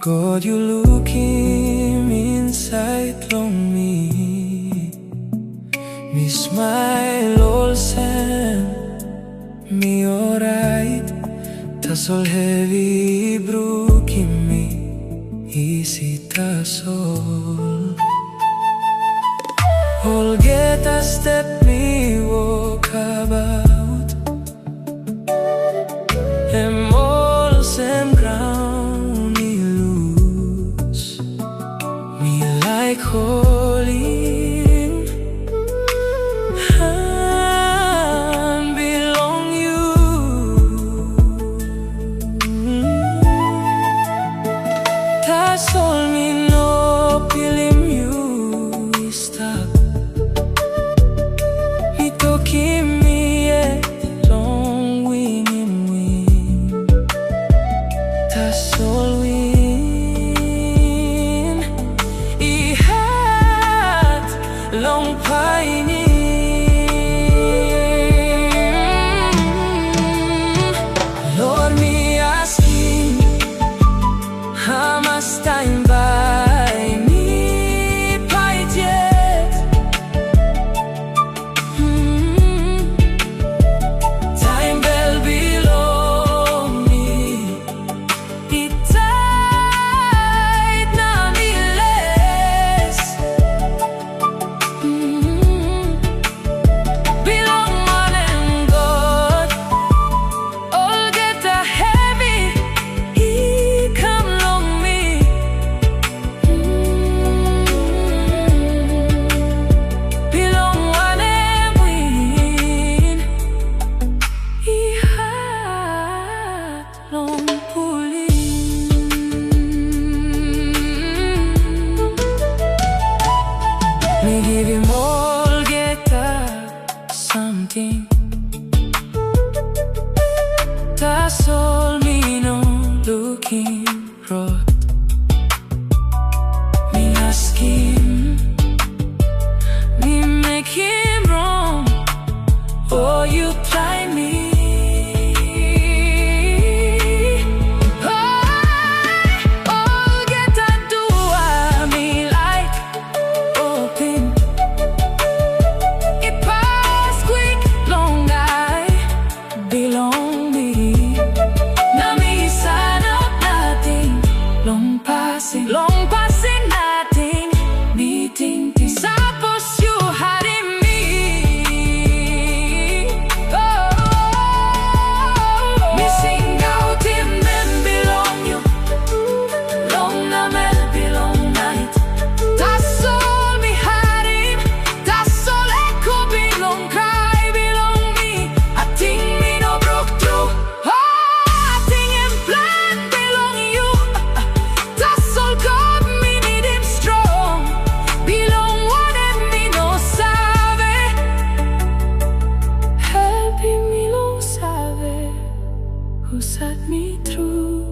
God, you looking inside on me. Me smile all send me alright. Tas all heavy broken me. Easy tas all get a step me walk about. And all same ground me lose. Me like holding hand belong you. That's all me know, feeling you stop. Me talking me a long wing. That's all win. He had long pining. Lord, me asking, how much time by me fight yet? Time bell below me. It died now me less. Belong man and God. All get a heavy. He come long me. Belong one and win. He had long pulling. Me give him all get something. That's all me know looking right. Me ask him, me make him wrong. Oh, you try me. All get to do me like open. It pass quick, long I belong me. Now me sign up nothing. Long passing nothing. Meeting suppose you had in me. Missing out in men belong you. Long na mel belong night. That's all me had him. That's all echo belong cry belong me. I think me no broke through. I think him plan belong you. That's all God me need him strong. Belong one and me no sabe. Helping me no sabe. Who set me through.